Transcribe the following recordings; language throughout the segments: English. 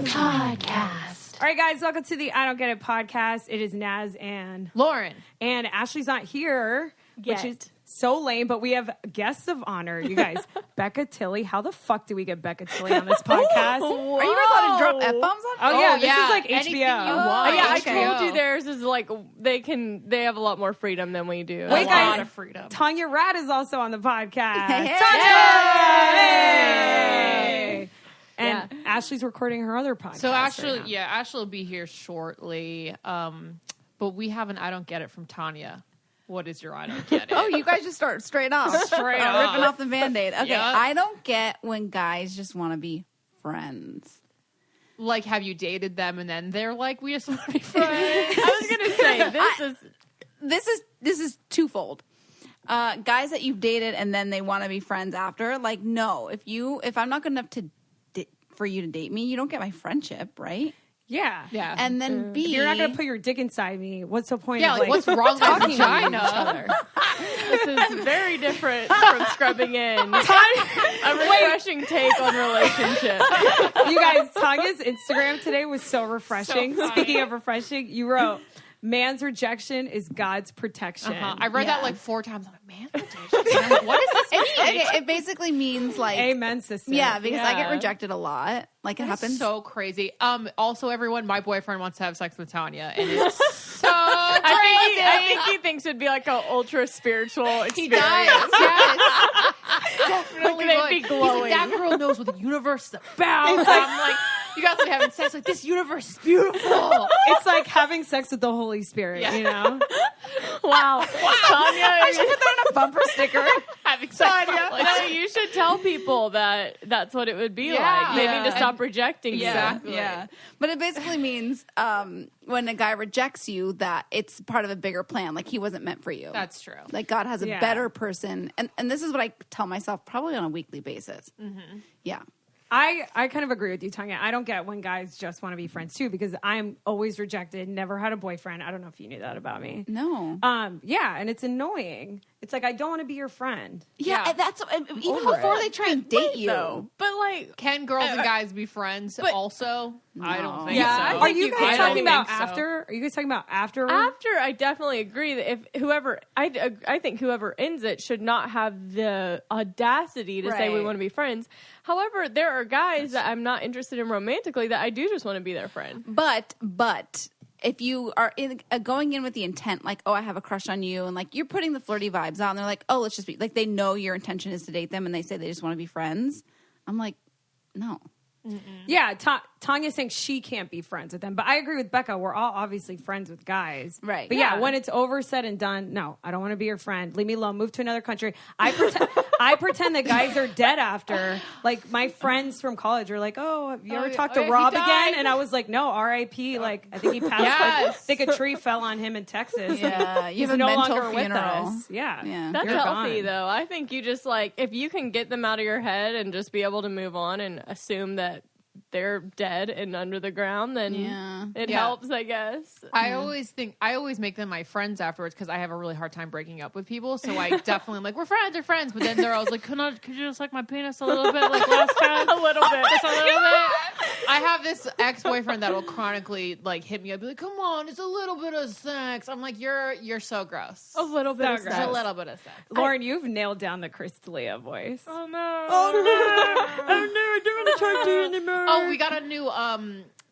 Podcast. All right, guys, welcome to the I Don't Get It podcast. It is Naz and Lauren. And Ashley's not here, which is so lame, but we have guests of honor, you guys. Becca Tilley. How the fuck do we get Becca Tilley on this podcast? Are you guys allowed to drop F-bombs on? Oh, yeah, this is like Anything HBO. you want. Yeah, I HBO. told you theirs is like they have a lot more freedom than we do. Wait, a guys, lot of freedom. Tanya Rad is also on the podcast. Hey. Tanya! Hey! And Yeah. Ashley's recording her other podcast. So Ashley, right now. Ashley will be here shortly. But we have an I Don't Get It from Tanya. What is your I Don't Get It? Oh, you guys just start straight off. Straight off. Ripping off the Band-Aid. Okay, Yep. I don't get when guys just want to be friends. Like, have you dated them and then they're like, we just want to be friends? I was gonna say This is twofold. Guys that you've dated and then they want to be friends after, like, no. If I'm not good enough for you to date me, you don't get my friendship, right? Yeah. Yeah. And then B, If you're not going to put your dick inside me, what's the point Yeah, of like, what's wrong with talking to each vagina? other? This is very different from scrubbing in. A refreshing take on relationships. You guys, Tanya's Instagram today was so refreshing. So funny. Speaking of refreshing, you wrote, man's rejection is God's protection. I read Yeah. that like 4 times. I'm like, man, what is this? it basically means like, Amen, sister. yeah, because I get Yeah. rejected a lot. Like it happens. So crazy. Also, everyone, my boyfriend wants to have sex with Tanya, and it's so I think he thinks it'd be like an ultra spiritual He experience. does. Yes. Definitely. Like, would. they'd be He's glowing. like, that girl knows what the universe is about. I'm like, you guys are having sex. Like, this universe is beautiful. It's like having sex with the Holy Spirit, Yeah. you know? Wow. Tanya, I should put that on a bumper sticker. Having sex. no, you should tell people that that's what it would be Yeah. like. They Yeah. need to stop rejecting you. Exactly. Yeah. But it basically means when a guy rejects you that it's part of a bigger plan. Like he wasn't meant for you. That's true. Like God has a Yeah. better person. And this is what I tell myself probably on a weekly basis. Mm-hmm. Yeah. I kind of agree with you, Tanya. I don't get when guys just want to be friends, too, because I'm always rejected, never had a boyfriend. I don't know if you knew that about me. No. Yeah, and it's annoying. It's like, I don't want to be your friend. Yeah, Yeah. and that's even Over before it. they try and date you. Though. But like, Can girls and guys be friends also? I don't No. think Yeah, so. I Are think you you guys can. talking about I don't think so. after? Are you guys talking about after? after, I definitely agree that if whoever, I think whoever ends it should not have the audacity to say we Right. want to be friends. However, there are guys that I'm not interested in romantically that I do just want to be their friend. But if you are going in with the intent, like, oh, I have a crush on you, and like you're putting the flirty vibes on, they're like, oh, let's just be like, they know your intention is to date them, and they say they just want to be friends. I'm like, no. Yeah, Tanya's saying she can't be friends with them. But I agree with Becca. We're all obviously friends with guys. Right. But yeah, Yeah. when it's over, said and done, no, I don't want to be your friend. Leave me alone. Move to another country. I pretend that guys are dead after. Like, my friends from college are like, oh, have you ever talked to yeah, he Rob died. again? And I was like, no, R.I.P. Like, I think he passed. Yes. I think a tree fell on him in Texas. Yeah, you He's have a no mental longer with funeral. us. Yeah. Yeah. That's You're healthy, gone. though. I think you just like, if you can get them out of your head and just be able to move on and assume that they're dead and under the ground, then Yeah. it Yeah. helps, I guess. I always make them my friends afterwards because I have a really hard time breaking up with people. So I definitely am like, we're friends. But then they're always like, could you just like my penis a little bit like last time? A little bit. Just a little bit. I have this ex-boyfriend that will chronically like hit me up, be like, come on, it's a little bit of sex. I'm like, you're so gross. A little bit So of gross. Just sex. a little bit of sex. Lauren, you've nailed down the Chris D'Elia voice. Oh no! Oh no! I don't want to talk to you anymore. Oh, we got a new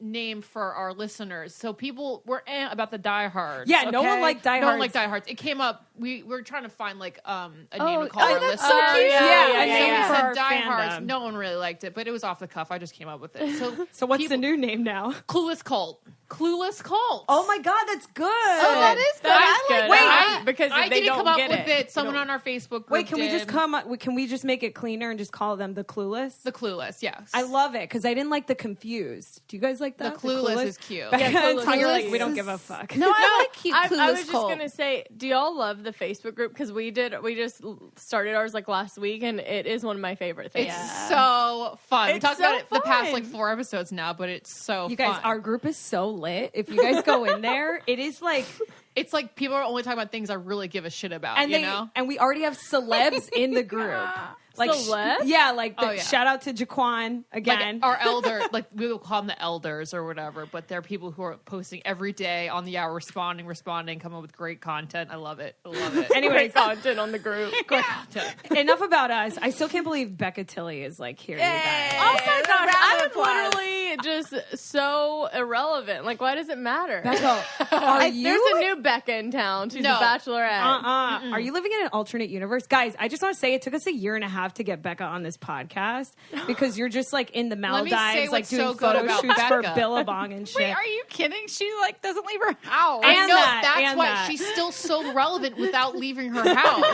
name for our listeners. So people were about the diehards. Yeah, no one liked No one diehards. liked diehards. It came up. We were trying to find like a name Oh, to call our that's listeners. so cute. Yeah, So a name we for said our diehards. fandom. No one really liked it, but it was off the cuff. I just came up with it. So what's people- the new name now? Clueless Cult. Clueless Cult. Oh my God, that's good. Oh, that is good. That's I like good. Wait, because I if they didn't don't come up get with it. Someone you on our Facebook group Wait, can we just did. can we just make it cleaner and just call them the Clueless? The Clueless, yes. I love it because I didn't like the Confused. Do you guys like the that? Clueless is cute. Becca Yeah, and Clueless Tanya are like, is- we don't give a fuck. No, I like cute I Clueless was just Cult. gonna say, do y'all love the Facebook group? Because we just started ours like last week, and it is one of my favorite things. It's so fun. We It's talked so about it the past fun. like 4 episodes now, but it's so You fun. guys, our group is so lit. If you guys go in there, it is like, It's like people are only talking about things I really give a shit about, and you they know? and we already have celebs in the group. Like, Celeste? like the, Oh, yeah. shout out to Jaquan again. Like our elder, like we will call them the elders or whatever, but they're people who are posting every day on the hour, responding, coming up with great content. I love it. Anyways, Great content on the group. Great content. enough about us. I still can't believe Becca Tilley is like here. You guys. Oh my gosh, Round of I'm applause. literally just so irrelevant. Like, why does it matter? Becca, are you? There's a new Becca in town. She's No. a bachelorette. Are you living in an alternate universe? Guys, I just want to say it took us a year and a half to get Becca on this podcast because you're just like in the Let me say Maldives, like what's doing so good photo about shoots for Becca. Billabong and shit. Wait, are you kidding? She like doesn't leave her house. And I know that, that's and why that. she's still so relevant without leaving her house.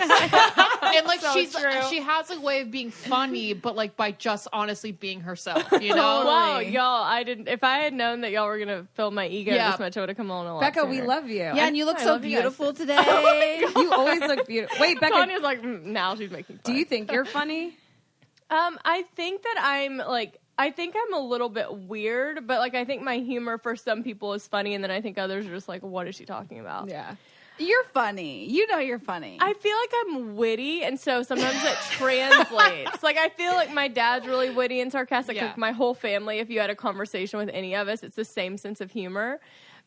And like So true. she has a way of being funny, but like by just honestly being herself, you know? Wow, y'all! I didn't. If I had known that y'all were gonna fill my ego Yeah. this much, I would have come on a lot. Becca, we sooner. love you. Yeah, and you look I so love you guys. beautiful today. You always look beautiful. Wait, Becca, Tanya's like, now she's making fun. do you think you're funny? I think that I think I'm a little bit weird, but like I think my humor for some people is funny, and then I think others are just like, what is she talking about? Yeah. You're funny. You know you're funny. I feel like I'm witty, and so sometimes it translates. Like, I feel like my dad's really witty and sarcastic. Yeah. Like, my whole family, if you had a conversation with any of us, it's the same sense of humor.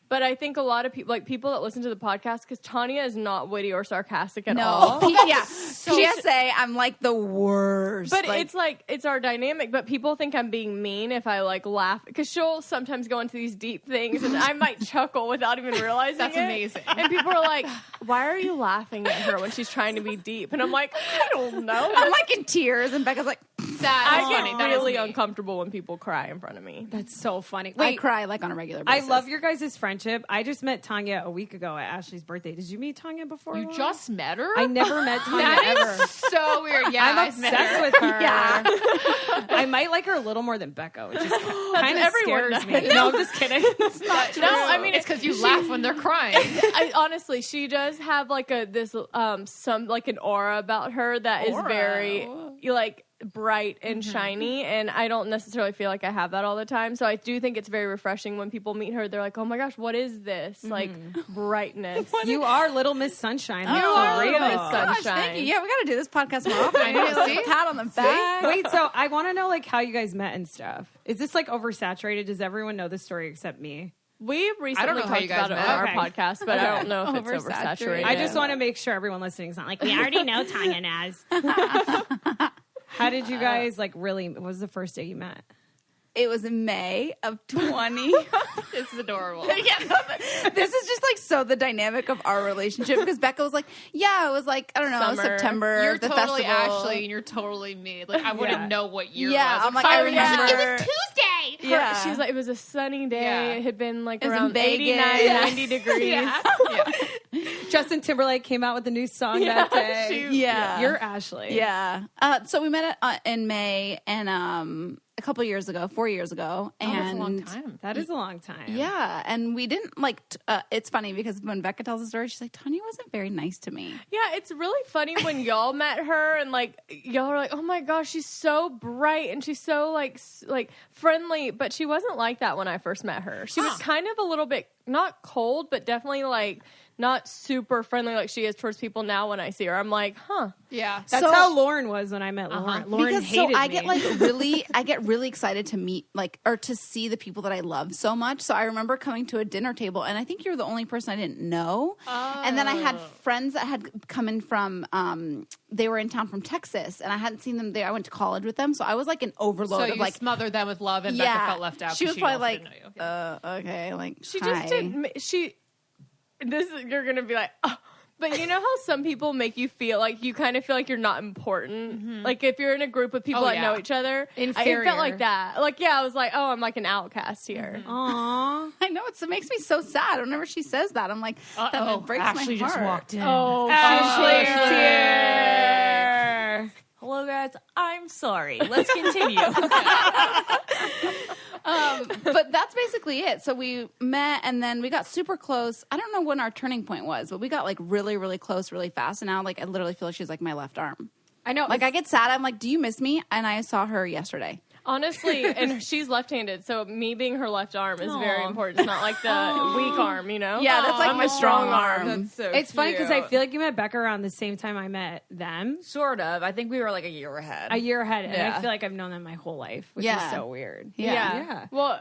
But I think a lot of people, like people that listen to the podcast, because Tanya is not witty or sarcastic at all. Yeah. PSA, I'm like the worst. But it's like, it's our dynamic. But people think I'm being mean if I like laugh, because she'll sometimes go into these deep things, and I might chuckle without even realizing That's it. amazing. And people are like, "Why are you laughing at her when she's trying to be deep?" And I'm like, I don't know. I'm like in tears, and Becca's like, That is I funny. get That is really me. uncomfortable when people cry in front of me. That's so funny. I Wait, cry like on a regular I basis. love your guys' friendship. I just met Tanya a week ago at Ashley's birthday. Did you meet Tanya before? You Lauren? just met her? I never met Tanya That ever. is so weird. Yeah, I'm I've met obsessed her. with her. Yeah. I might like her a little more than Becca, which is kind of everyone scares me. does. No, I'm just kidding. No, I mean, it's because you laugh when they're crying. honestly, she does have like some like an aura about her that is very like bright and shiny, and I don't necessarily feel like I have that all the time. So I do think it's very refreshing when people meet her. They're like, "Oh my gosh, what is this like brightness?" You are Little Miss Sunshine. You That's are for real. Little Miss Sunshine. Gosh, thank you. Yeah, we got to do this podcast more often. I know, see? Pat on the back. Wait, so I want to know like how you guys met and stuff. Is this like oversaturated? Does everyone know the story except me? We recently know how talked you guys about it met. on our Okay. podcast, but I don't know if it's Oversaturated. oversaturated. I just want to make sure everyone listening is not like, we already know Tanya Naz. How did you guys like really, what was the first day you met? It was in May of 20. It's adorable. Yeah, no, but this is just like so the dynamic of our relationship because Becca was like, yeah, it was like, I don't know, Summer. September, You're the totally festival. Ashley, and you're totally me. Like I wouldn't Yeah. know what year Yeah, it was. I'm like, I remember. It was Tuesday. Yeah. She was like, it was a sunny day. Yeah. It had been like It was in around Vegas. 89, Yeah. 90 degrees. Yeah. Justin Timberlake came out with a new song Yeah, that day. Yeah. You're Ashley. Yeah. So we met in May and a couple years ago, 4 years ago. And That's a long time. That is a long time. Yeah. And we didn't like, it's funny because when Becca tells the story, she's like, Tanya wasn't very nice to me. Yeah, it's really funny when y'all met her and like y'all are like, "Oh my gosh, she's so bright and she's so like friendly," but she wasn't like that when I first met her. She was kind of a little bit not cold, but definitely like not super friendly like she is towards people now when I see her. I'm like, "Huh." Yeah. That's So- how Lauren was when I met Lauren. Lauren Because hated I me. get I get really excited to meet or to see the people that I love so much. So I remember coming to a dinner table and I think you're the only person I didn't know. And then I had friends that had come in from they were in town from Texas and I hadn't seen them there. I went to college with them. So I was like an overload So of you like smothered them with love, and Becca felt left out. She was 'cause probably also like, didn't know you. okay, like She hi. just didn't you're going to be like, "Oh." But you know how some people make you feel like you kind of feel like you're not important? Like if you're in a group of people Oh, that yeah. know each other. I Inferior. felt like that. Like, yeah, I was like, "Oh, I'm like an outcast here." Aww. I know it makes me so sad. Whenever she says that, I'm like, that it breaks Ashley my just heart. walked in. Oh, Ashley's Ashley. here. Hello, guys. I'm sorry. Let's continue. But that's basically it. So we met and then we got super close. I don't know when our turning point was, but we got like really, really close really fast. And now like I literally feel like she's like my left arm. I know. Like I get sad. I'm like, do you miss me? And I saw her yesterday. Honestly, and she's left-handed, so me being her left arm is very important. It's not like the weak arm, you know? Yeah, that's like my strong arm. That's so It's funny because I cute. feel like you met Becca around the same time I met them. Sort of. I think we were like a year ahead. A year ahead. And Yeah. I feel like I've known them my whole life, which Yeah. is so weird. Yeah. Well,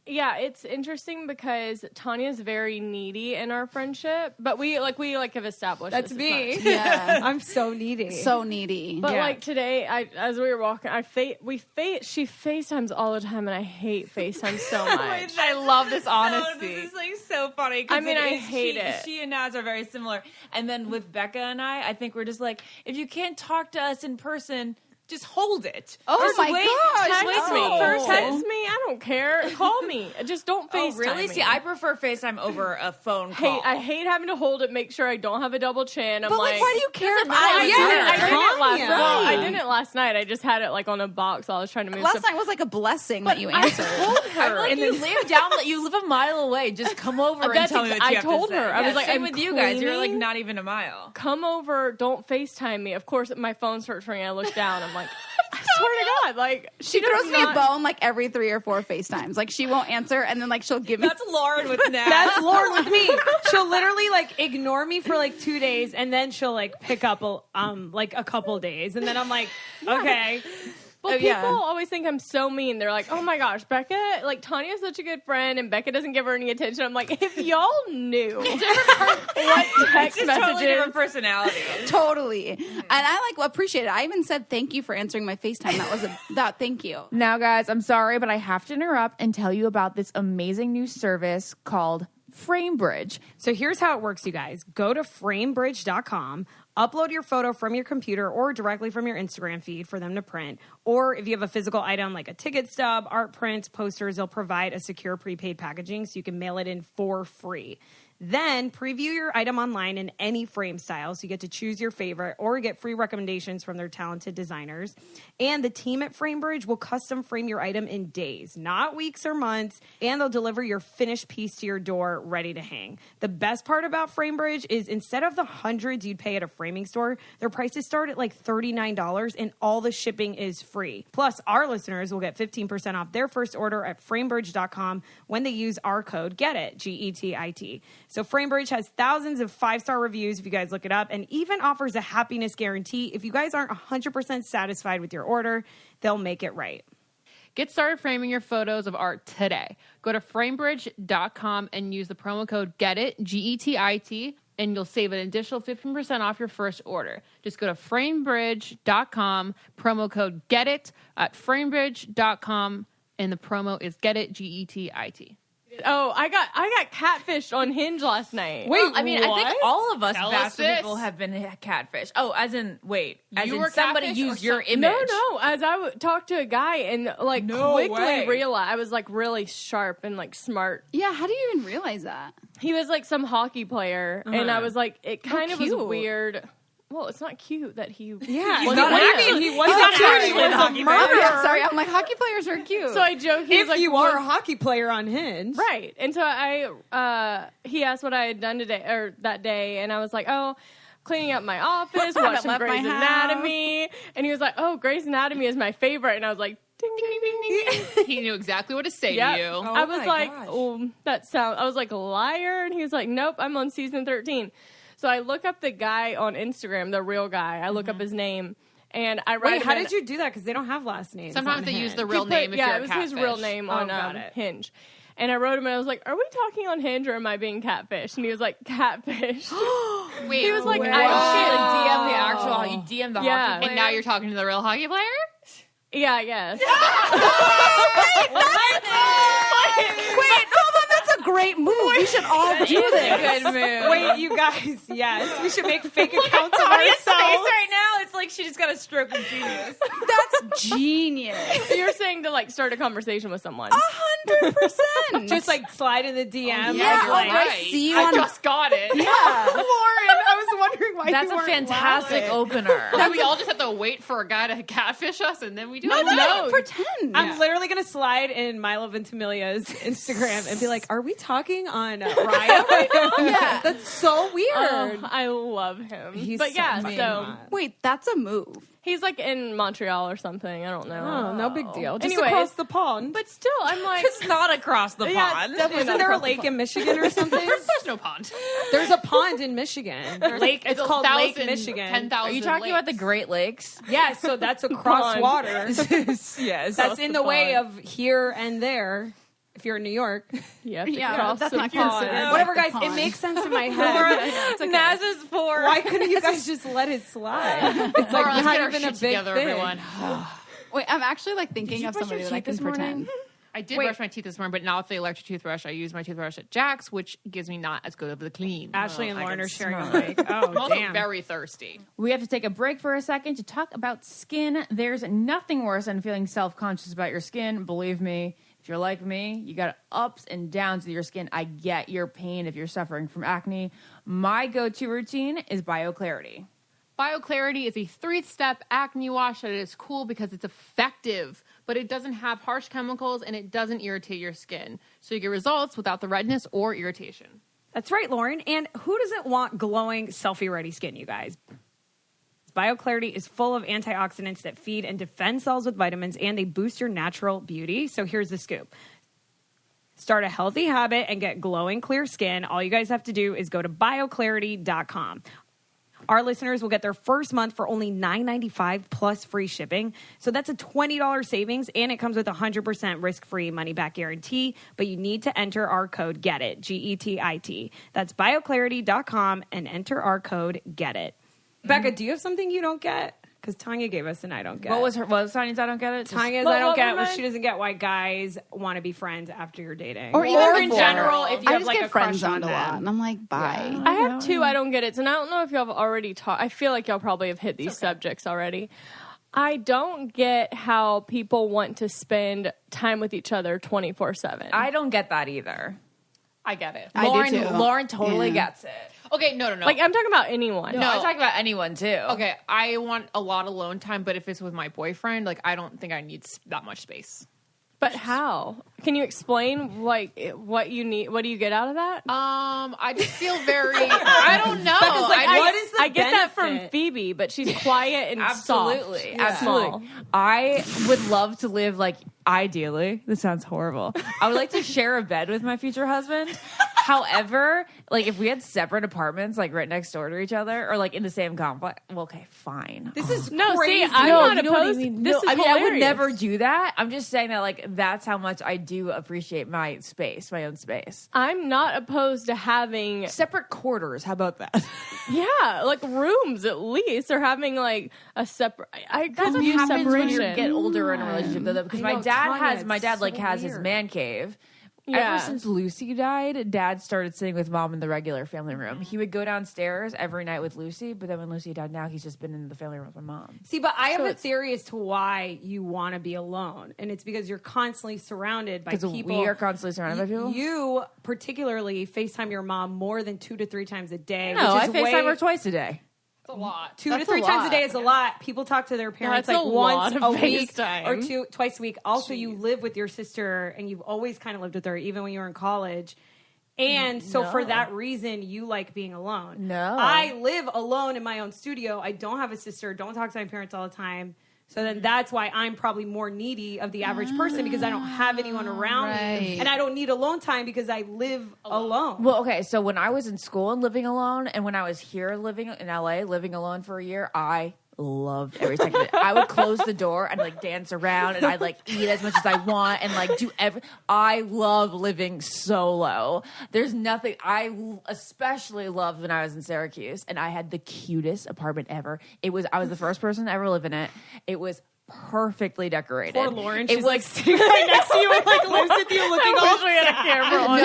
yeah, it's interesting because Tanya's very needy in our friendship, but we have established That's this. me. It's Yeah. I'm so needy. So needy. But Yeah. like today, as we were walking, she FaceTimes all the time, and I hate FaceTime so much. I love this honesty. This is like so funny. 'Cause I mean, it I is- hate it. She and Naz are very similar. And then with Becca and I think we're just like, if you can't talk to us in person, just hold it. Oh Just my wait, gosh. Just wait Text till me. the person. Text me. I don't care. Call me. Just don't FaceTime Oh, really? me. See, I prefer FaceTime over a phone call. I hate having to hold it, make sure I don't have a double chin. I'm but like, why do you care if I did it last Tanya. night. I did it last night. I just had it like on a box while I was trying to move Last stuff. night was like a blessing that you answered. I'm like, you live a mile away. Just come over and That's tell me what I you have told to say. her. I was Yeah, like, same I'm with you guys. You're like cleaning. not even a mile. Come over. Don't FaceTime me. Of course, my phone starts ringing. I look down. I'm like, I swear to God, like She does throws me a not- bone like every 3 or 4 FaceTimes. Like she won't answer, and then like she'll give me. That's Lauren with Naz. That's Lauren with me. She'll literally like ignore me for like 2 days, and then she'll like pick up like a couple days, and then I'm like, okay. Well, yeah. people always think I'm so mean. They're like, oh my gosh, Becca, like Tanya's such a good friend, and Becca doesn't give her any attention. I'm like, if y'all knew what text It's messages. totally different personality. Totally. And I like appreciate it. I even said thank you for answering my FaceTime. That was that thank you. Now, guys, I'm sorry, but I have to interrupt and tell you about this amazing new service called FrameBridge. So here's how it works, you guys. Go to framebridge.com, upload your photo from your computer or directly from your Instagram feed for them to print. Or if you have a physical item like a ticket stub, art prints, posters, they'll provide a secure prepaid packaging so you can mail it in for free. Then preview your item online in any frame style so you get to choose your favorite or get free recommendations from their talented designers. And the team at FrameBridge will custom frame your item in days, not weeks or months, and they'll deliver your finished piece to your door ready to hang. The best part about FrameBridge is instead of the hundreds you'd pay at a framing store, their prices start at like $39 and all the shipping is free. Plus, our listeners will get 15% off their first order at framebridge.com when they use our code GETIT, GETIT. So FrameBridge has thousands of 5-star reviews if you guys look it up, and even offers a happiness guarantee. If you guys aren't 100% satisfied with your order, they'll make it right. Get started framing your photos of art today. Go to framebridge.com and use the promo code GETIT, GETIT, and you'll save an additional 15% off your first order. Just go to framebridge.com, promo code GETIT at framebridge.com, and the promo is GETIT, GETIT. Oh, I got catfished on Hinge last night. Wait, I mean, I think all of us Tell us bastard this. people have been catfish. Oh, as in You were somebody catfish used or your something? image. No. As I talked to a guy and like No quickly way. realized I was like really sharp and like smart. Yeah, how do you even realize that? He was like some hockey player, and I was like, it kind of was cute. weird. Well, it's not cute that he. Yeah, wasn't not weird. actually, he wasn't not cute. actually He was a a hockey murderer. Oh, yeah, sorry, I'm like hockey players are cute. So I joke. He If was like, you are a hockey player on Hinge. right, and so he asked what I had done today or that day, and I was like, oh. Cleaning up my office, watching left Grey's my house. Anatomy, and he was like, "Oh, Grey's Anatomy is my favorite," and I was like, "Ding ding ding ding ding." He knew exactly what to say Yep. to you. I was my like, gosh. "Oh, that sound." I was like, "Liar," and he was like, "Nope, I'm on season 13." So I look up the guy on Instagram, the real guy. I look up his name, and I write. Wait, how him in- did you do that? Because they don't have last names. Sometimes on they use Hinge. the real He name put- if you're yeah, a it was catfish. his real name on got it. Hinge. And I wrote him, and I was like, "Are we talking on Hinge, or am I being catfish?" And he was like, "Catfish." Wait, He was like, wait. "I don't Like DM the actual. You DM the Yeah. hockey player. And now you're talking to the real hockey player? Yeah, I guess. Wait, hold on, that's a great move. We should all do this. Good move. Wait, you guys, yes. We should make fake accounts of Tanya's face ourselves. right now, it's like she just got a stroke of genius. That's genius. You're saying to like start a conversation with someone. 100%. Just like slide in the DM. yeah, like, I'll just see you I on. just got it. Yeah. Lauren, I was wondering why That's you a weren't fantastic laughing. opener. Then we all just have to wait for a guy to catfish us, and then we do it. No, pretend. I'm literally going to slide in Milo Ventimiglia's Instagram and be like, are we talking on Raya right now? Yeah. That's so weird. Oh, I love him. He's but so yeah, fucking so hot. Wait, that's a move. he's like in Montreal or something. I don't know. Oh, no big deal. Just Anyways, across the pond. But still, I'm like, It's not across the Yeah, it's pond. definitely Isn't not there a across the lake pond. in Michigan or something? There's no pond. There's a pond in Michigan. Lake. It's called Lake Michigan. 10,000 Are you talking about the Great Lakes? Yeah, so that's across Pond. water. Yes. That's in the way pond. of here and there. If you're in New York, you have to Yeah, cross that's the not pond. considered. whatever, like the guys. It pond. makes sense in my head. It's okay. Naz's for. Why couldn't you guys just let it slide? It's like Let's not get our even a shit big together, thing. everyone. Wait, I'm actually like thinking of brush somebody your that I teeth can this morning? pretend. I did Wait. brush my teeth this morning, but now with the electric toothbrush, I use my toothbrush at Jack's, which gives me not as good of the clean. Ashley and I Lauren can are sharing a smell lake. Oh, I'm also damn. very thirsty. We have to take a break for a second to talk about skin. There's nothing worse than feeling self-conscious about your skin. Believe me, if you're like me, you got ups and downs with your skin. I get your pain if you're suffering from acne. My go-to routine is BioClarity. BioClarity is a 3-step acne wash that is cool because it's effective, but it doesn't have harsh chemicals and it doesn't irritate your skin. So you get results without the redness or irritation. That's right, Lauren. And who doesn't want glowing, selfie-ready skin, you guys? BioClarity is full of antioxidants that feed and defend cells with vitamins, and they boost your natural beauty. So here's the scoop. Start a healthy habit and get glowing, clear skin. All you guys have to do is go to bioclarity.com. Our listeners will get their first month for only $9.95 plus free shipping. So that's a $20 savings, and it comes with a 100% risk-free money-back guarantee. But you need to enter our code GETIT, G-E-T-I-T. That's bioclarity.com and enter our code GETIT. Becca, do you have something you don't get? Because Tanya gave us an I don't get. What was Tanya's I don't get it? Tanya's What- I don't what get were was mine? she doesn't get why guys want to be friends after you're dating. Or even in before. general, if you I have just like get a crush friends on on a lot, them. and I'm like, bye. I have two I don't get it, and I don't know if y'all have already talked. I feel like y'all probably have hit these subjects already. I don't get how people want to spend time with each other 24/7. I don't get that either. I get it. I do too. Lauren totally Yeah. gets it. Okay, no. Like, I'm talking about anyone. No, I'm talking about anyone too. Okay, I want a lot of alone time, but if it's with my boyfriend, like, I don't think I need that much space. But how? Can you explain like what you need? What do you get out of that? I just feel very. I don't know. what is the I get that from benefit? Phoebe, but she's quiet and Absolutely. soft. Absolutely. I would love to live like ideally. This sounds horrible. I would like to share a bed with my future husband. However, like if we had separate apartments like right next door to each other or like in the same complex, well, okay, fine. This is No, crazy. see, I'm No, not you know what I opposed. mean? This No, is I mean, I would hilarious. never do that. I'm just saying that like that's how much I do appreciate my space, my own space. I'm not opposed to having, Separate quarters. How about that? yeah, like rooms at least, or having like a separate. I That's could what use happens when you separation. get older in a relationship, though. Because I my know, dad Tanya, has it's my dad like so has his weird. man cave. Yeah. Ever since Lucy died, Dad started sitting with Mom in the regular family room. He would go downstairs every night with Lucy, but then when Lucy died, now he's just been in the family room with my mom. See, but I have a it's- theory as to why you want to be alone, and it's because you're constantly surrounded by Because people. we are constantly surrounded by people. You particularly FaceTime your mom more than 2 to 3 times a day. No, I which is FaceTime her twice a day. It's a lot. 2 That's to a 3 times a lot. day is a lot. People talk to their parents That's like a once lot a of week FaceTime. or twice a week. Also, you live with your sister, and you've always kind of lived with her, even when you were in college. And so, for No. that reason, you like being alone. No. I live alone in my own studio. I don't have a sister. Don't talk to my parents all the time. So then that's why I'm probably more needy of the average person because I don't have anyone around me. right. And I don't need alone time because I live alone. Well, okay, so when I was in school and living alone, and when I was here living in LA, living alone for a year, I loved every second of it. I would close the door and like dance around, and I'd like eat as much as I want, and like do I love living solo. There's nothing I especially loved when I was in Syracuse, and I had the cutest apartment ever. I was the first person to ever live in it. It was perfectly decorated. Poor Lauren. It She's was like sitting right next to you and like lives with you looking all sad. camera on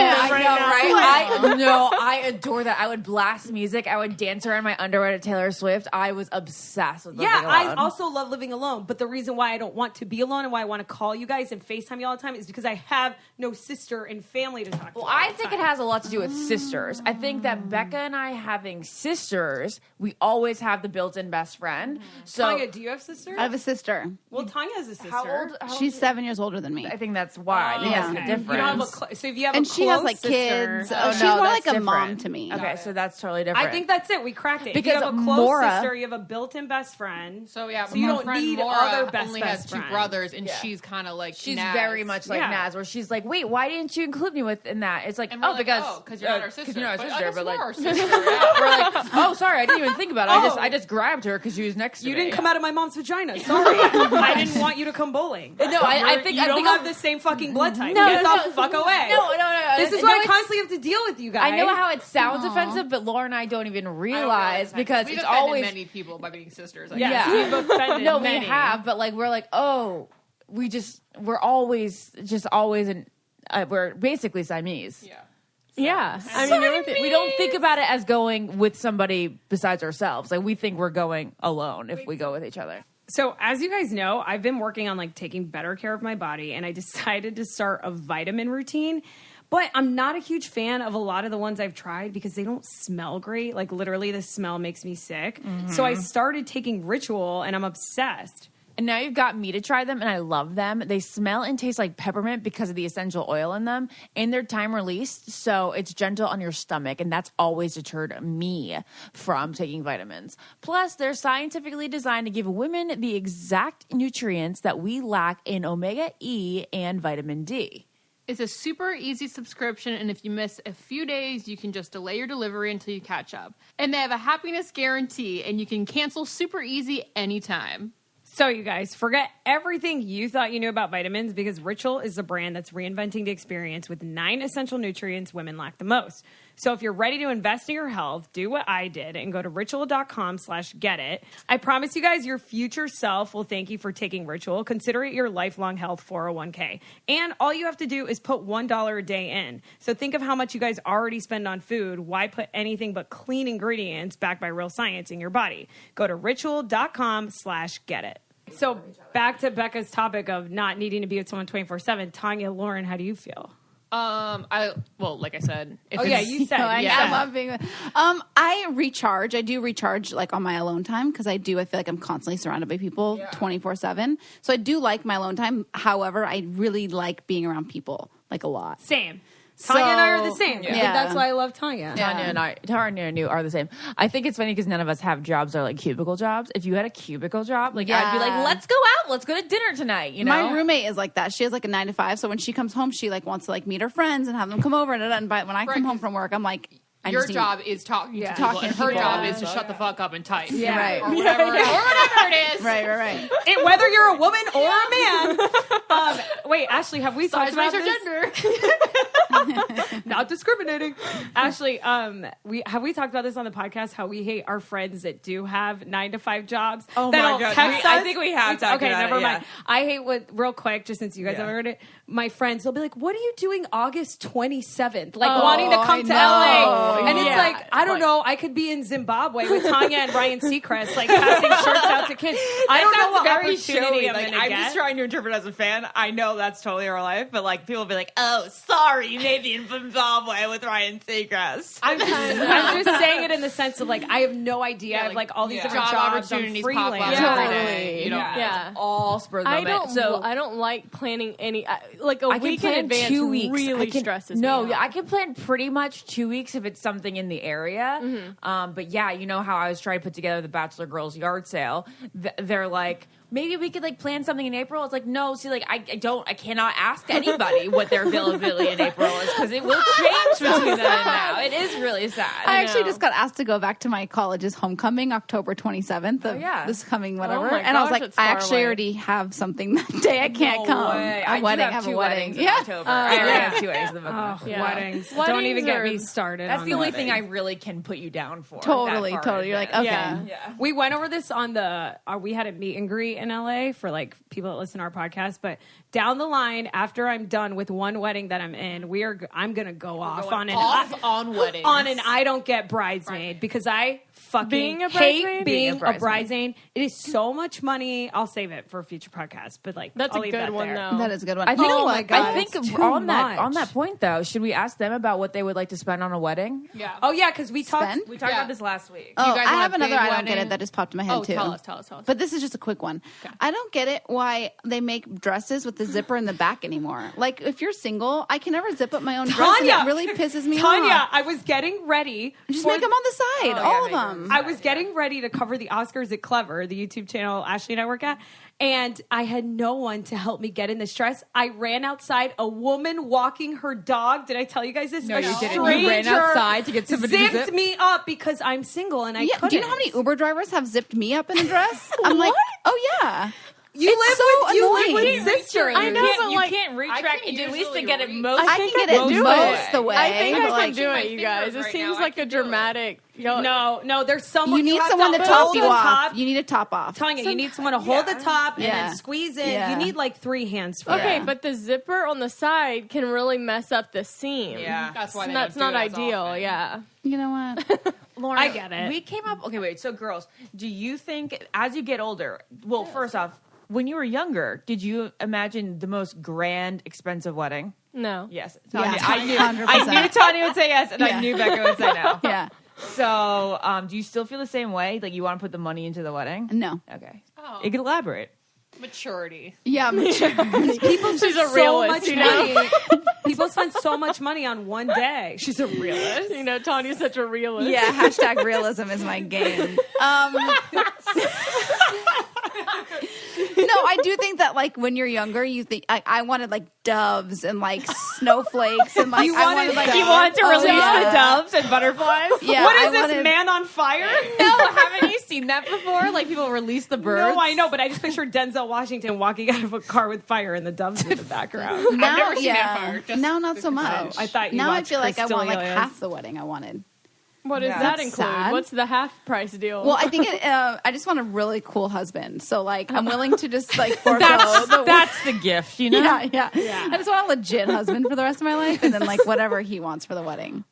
I adore that. I would blast music. I would dance around my underwear to Taylor Swift. I was obsessed with living alone. I also love living alone. But the reason why I don't want to be alone and why I want to call you guys and FaceTime you all the time is because I have no sister and family to talk to. Well, I think it has a lot to do with sisters. I think that Becca and I having sisters, we always have the built-in best friend. So, Tanya, do you have sisters? I have a sister. Well, Tanya has a sister. how old She's 7 years older than me. I think that's why. I think that's the You difference. don't have so if you have And a she has close like sister, kids. She's no, more that's like a mom different. to me. Okay, so that's totally different. I think that's it. We cracked it. Because if you have a close Maura- sister, you have a built-in best friend. So yeah, So you my don't friend need Maura other best only best has two friend. brothers, and she's kind of like she's Naz. very much like Yeah. Naz, where she's like, "Wait, why didn't you include me in that?" It's like, And we're like, because you're not our sister. you're not our But I sister, guess but we're like, our sister. Yeah. we're like, "Oh, sorry, I didn't even think about it. I just grabbed her because she was next to me." You didn't come out of my mom's vagina. Sorry, I didn't want you to come bowling. No, I think you I don't think have the same fucking blood type. No, Get no, the fuck away. No. This is No, why I it's- constantly have to deal with you guys. I know how it sounds offensive, but Laura and I don't even realize because we've it's offended always many people by being sisters. I Yes, guess. we've offended no, many. we have, but like we're like, oh, we're always in. We're basically Siamese. Yeah. Yeah. I mean, We don't think about it as going with somebody besides ourselves. Like we think we're going alone if we go with each other. So, as you guys know, I've been working on like taking better care of my body, and I decided to start a vitamin routine. But I'm not a huge fan of a lot of the ones I've tried because they don't smell great. Like literally, the smell makes me sick. So I started taking Ritual, and I'm obsessed. And now you've got me to try them, and I love them. They smell and taste like peppermint because of the essential oil in them, and they're time released, so it's gentle on your stomach, and that's always deterred me from taking vitamins. Plus, they're scientifically designed to give women the exact nutrients that we lack in omega E and vitamin D. It's a super easy subscription, and if you miss a few days, you can just delay your delivery until you catch up. And they have a happiness guarantee, and you can cancel super easy anytime. So, you guys, forget everything you thought you knew about vitamins because Ritual is a brand that's reinventing the experience with 9 essential nutrients women lack the most. So if you're ready to invest in your health, do what I did and go to ritual.com/getit. I promise you guys your future self will thank you for taking Ritual. Consider it your lifelong health 401k. And all you have to do is put $1 a day in. So think of how much you guys already spend on food. Why put anything but clean ingredients backed by real science in your body? Go to ritual.com/getit. So back to Becca's topic of not needing to be with someone 24/7. Tanya, Lauren, how do you feel? Like I said, if You said. I love being. I recharge. I do recharge like on my alone time because I feel like I'm constantly surrounded by people 24/7. So I do like my alone time. However, I really like being around people like a lot. Same. Tanya and I are the same. Yeah. That's why I love Tanya. Tanya and you are the same. I think it's funny because none of us have jobs that are like cubicle jobs. If you had a cubicle job, like I'd be like, let's go out, let's go to dinner tonight. You know, my roommate is like that. She has like a 9 to 5. So when she comes home, she like wants to like meet her friends and have them come over. And when I come home from work, I'm like, your job is talking to people, Talking and to her people. job is to shut the fuck up and type. Yeah. Right. Or whatever, or whatever it is. Right. Whether you're a woman or a man. Wait, Ashley, have we talked about Race or this? gender. Not discriminating. Ashley, have we talked about this on the podcast? How we hate our friends that do have 9 to 5 jobs. Oh that'll my God. text I us. think we have talked okay, about never it, mind. yeah. I hate real quick, just since you guys haven't heard it. My friends, they'll be like, "What are you doing August 27th?" Like wanting to come to LA, and it's like I don't know. I could be in Zimbabwe with Tanya and Ryan Seacrest, like passing shirts out to kids. I don't know what very opportunity showy. I'm Like, gonna I'm get. just trying to interpret as a fan. I know that's totally our life, but like people will be like, "Oh, sorry, you may be in Zimbabwe with Ryan Seacrest." I'm just saying it in the sense of like I have no idea. I have like all these different job jobs. I'm opportunities pop up freelance. every day. You know, Yeah. all spur of the moment. I don't like planning any like a I can week in plan advance 2 weeks. really stresses me No, out. yeah, I can plan pretty much 2 weeks if it's something in the area. But yeah, you know how I was trying to put together the Bachelor Girls yard sale. They're like, maybe we could like plan something in April. It's like, no, see, like I cannot ask anybody what their availability in April is because it will change between then and now. It is really sad. I actually just got asked to go back to my college's homecoming, October 27th of this coming whatever. my And I was gosh, like, it's I far actually away. already have something that day. I can't come. Way. A wedding. I have a wedding. in October. I already have 2 weddings in the book. Weddings. Weddings Don't even get are- me started. That's on the only weddings. thing I really can put you down for. Totally. that far in You're like, advance. okay. Yeah. We went over this on we had a meet and greet, in LA for like people that listen to our podcast. But down the line, after I'm done with one wedding that I'm in, I'm gonna go off on weddings. on an I don't get bridesmaid because I fucking Being a hate bridesmaid? being a bridesmaid. It is so much money. I'll save it for a future podcast, but like That's I'll a leave good that one, there. though. That is a good one. I think, You know my what? God, I think it's too on that much. point though, should we ask them about what they would like to spend on a wedding? Yeah. Oh yeah, because we talked Spend? about this last week. Oh, guys I want have a another big I don't get wedding? it that just popped in my head too. Tell us. But this is just a quick one. I don't get it why they make dresses with the zipper in the back anymore. Like if you're single, I can never zip up my own dress, and it really pisses me Tanya, off. I was getting ready. Just for- make them on the side, all of them. I was getting ready to cover the Oscars at Clever, the YouTube channel Ashley and I work at, and I had no one to help me get in this dress. I ran outside, a woman walking her dog. Did I tell you guys this? No, A you didn't. You stranger ran outside to get somebody to zipped zip? me up because I'm single and I Yeah, couldn't. do you know how many Uber drivers have zipped me up in a dress? I'm like, oh yeah. You It's live so with you live annoying. with sisters. I know, but You like, can't retract I it can at least to usually get it read. most. I can get it do most it. the way. I think but I can like, do my it, you guys. fingers It right seems now. I like a can do it. dramatic. No, there's someone you need have someone to hold top you the off. top. You need to top off. Tanya, you need someone to hold the top and Yeah. then squeeze in. Yeah. You need like 3 hands for Okay, that. but the zipper on the side can really mess up the seam. Yeah. That's why they That's don't not do it as ideal. often. Yeah. You know what? Lauren, I get it. We came up. Okay, wait. So, girls, do you think as you get older? Well, first off, when you were younger, did you imagine the most grand, expensive wedding? No. Yes, Yeah, Tanya. I knew 100%. Tanya would say yes, and Yeah. I knew Becca would say no. Yeah. So, do you still feel the same way? Like you want to put the money into the wedding? No. Okay. Oh. You can elaborate. Maturity. Yeah, mature. People She's a so realist, much you know? money. People spend so much money on one day. She's a realist. You know, Tanya's such a realist. Yeah, hashtag realism is my game. No, I do think that like when you're younger, you think I wanted like doves and like snowflakes and like I wanted like You want to release yeah. the doves and butterflies? Yeah, What is I this, wanted- Man on Fire? No, haven't you seen that before? Like people release the birds. No, I know, but I just picture Denzel Washington walking out of a car with fire and the doves in the background. Now, never seen yeah. that part, just Now, not so much. I thought you now I watched feel like I want like Cristelia's. half the wedding I wanted. What does Yeah. that That's include? sad. What's the half price deal? Well, I think I just want a really cool husband. So like I'm willing to just like forego That's the gift, you know? yeah. I just want a legit husband for the rest of my life, and then like whatever he wants for the wedding.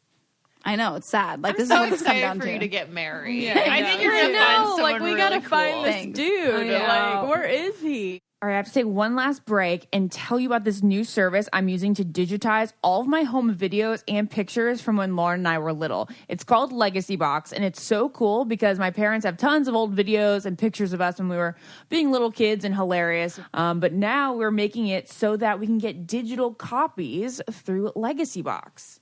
I know it's sad. Like this is So what it's come excited down for to. you to get married. Yeah, I think you're I gonna find know, someone like we really gotta cool. find this Thanks. dude. I know. Like, where is he? All right, I have to take one last break and tell you about this new service I'm using to digitize all of my home videos and pictures from when Lauren and I were little. It's called Legacy Box, and it's so cool because my parents have tons of old videos and pictures of us when we were being little kids and hilarious. But now we're making it so that we can get digital copies through Legacy Box.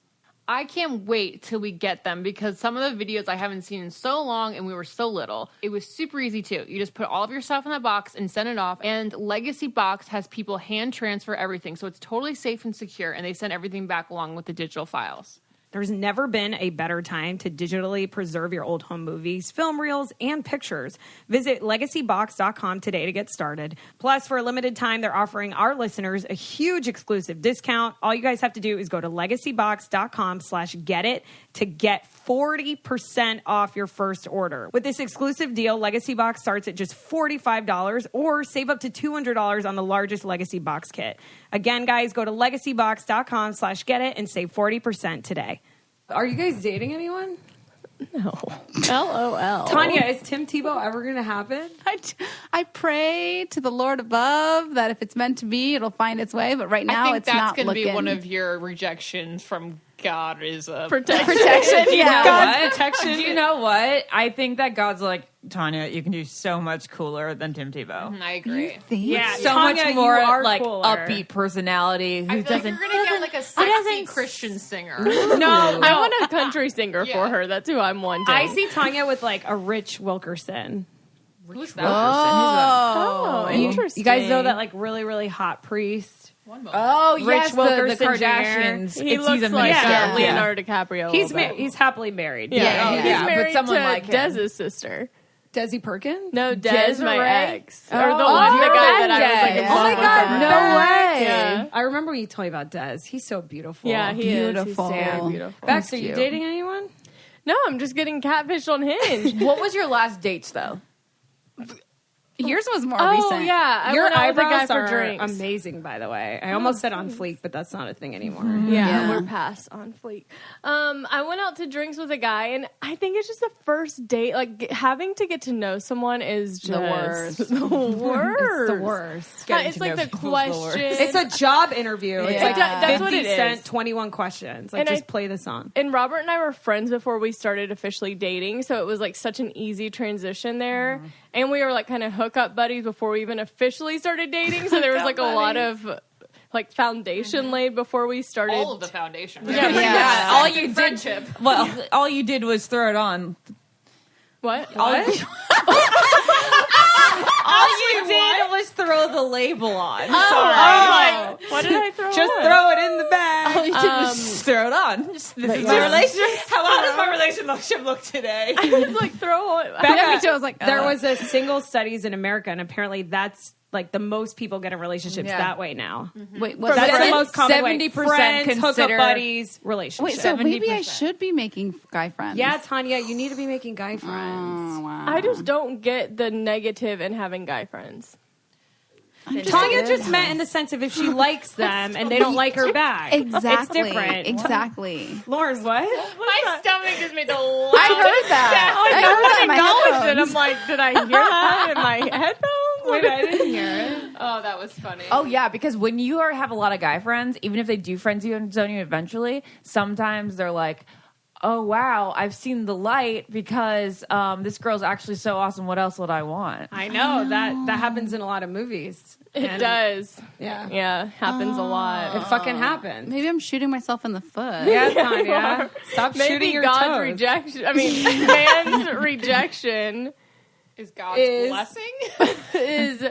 I can't wait till we get them because some of the videos I haven't seen in so long and we were so little. It was super easy too. You just put all of your stuff in that box and send it off. And Legacy Box has people hand transfer everything. So it's totally safe and secure. And they send everything back along with the digital files. There's never been a better time to digitally preserve your old home movies, film reels, and pictures. Visit legacybox.com today to get started. Plus, for a limited time, they're offering our listeners a huge exclusive discount. All you guys have to do is go to legacybox.com/getit to get 40% off your first order. With this exclusive deal, Legacy Box starts at just $45 or save up to $200 on the largest Legacy Box kit. Again, guys, go to legacybox.com/getit and save 40% today. Are you guys dating anyone? LOL. Tanya, is Tim Tebow ever going to happen? I pray to the Lord above that if it's meant to be, it'll find its way. But right now, I think it's that's not going to looking. be one of your rejections from God is a protection. Yeah, God's protection. Do you know what? I think that God's like, Tanya, you can do so much cooler than Tim Tebow. I agree. Yeah, So Tanya, much more you are like cooler. upbeat personality who I feel like doesn't. you're going to get like a sexy Christian singer. No, I want a country singer Yeah. for her. That's who I'm wanting. I see Tanya with like a Rich Wilkerson. Who's that? Oh, interesting. You guys know that like really, really hot priest? Oh yes, Rich Wilkerson the Kardashians. He It's- looks he's a like minister. Yeah. Leonardo DiCaprio. He's happily married. Yeah. He's Yeah, but married someone to like him. Dez's sister. Desi Perkins? No, Dez, my Desiree? ex. Or the one, the guy that I was like in Dez. love Oh my with. God, no way. Yeah. I remember when you told me about Des. He's so beautiful. Yeah, he Beautiful. is. He's so beautiful. Bex, are you cute. dating anyone? No, I'm just getting catfished on Hinge. What was your last dates though? Yours was more Oh recent. yeah, I Your went out with a guy eyebrows for are drinks. amazing, by the way. I almost said on fleek, but that's not a thing anymore. Yeah, we're past on fleek. I went out to drinks with a guy, and I think it's just the first date. Like having to get to know someone is just The worst. The worst. It's the worst. It's like the question. It's a job interview. It's like That's what 50 it Cent, is. 21 questions. Like, And just I- play the song. And Robert and I were friends before we started officially dating, so it was like such an easy transition there. And we were like kind of hookup buddies before we even officially started dating. So there was like a lot of like foundation laid before we started. All of the foundation. Yeah, all you did. Friendship. Well, all you did was throw it on. What? All you did was throw the label on. What did I throw? Just on? throw it in the bag. All you did was just throw it on. This is my relationship. How does my relationship look today? It's like throw on. Yeah, me too. I was like, There was a single studies in America, and apparently that's like the most people get in relationships that way now. wait, what's That's the that? most common way. 70% Friends, hookup consider- buddies, relationships. Wait, so maybe I 70%. should be making guy friends. Yeah, Tanya, you need to be making guy friends. Oh, wow. I just don't get the negative in having guy friends. Tanya just meant in the sense of if she likes them and they don't like her back. Exactly. It's different. Exactly. Lauren, what? My stomach just made the I heard that. I heard that in my Acknowledged it. headphones. I'm like, did I hear that in my headphones? Wait, I didn't hear it. Oh, that was funny. Oh yeah, because when you have a lot of guy friends, even if they do friends you and zone you eventually, sometimes they're like, "Oh wow, I've seen the light because this girl's actually so awesome. What else would I want?" I know that happens in a lot of movies. It does. Yeah. Yeah, happens a lot. It fucking happens. Maybe I'm shooting myself in the foot. Yeah, Tanya. Stop shooting Maybe your God's toes. rejection. I mean, man's rejection Is God's Is- blessing? is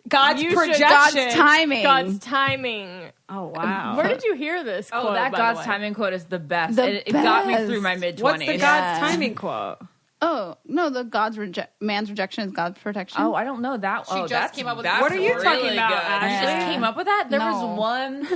God's You should- projection. God's timing. God's timing. Oh, wow. Where did you hear this? Oh, quote, that by God's the way? timing quote is the best. The It got me best. through my mid What's the 20s. God's timing quote? Oh no, the man's rejection is God's protection. Oh, I don't know that. She just came up with that's What are you really talking about, good. Ashley? You just came up with that? There No. was one.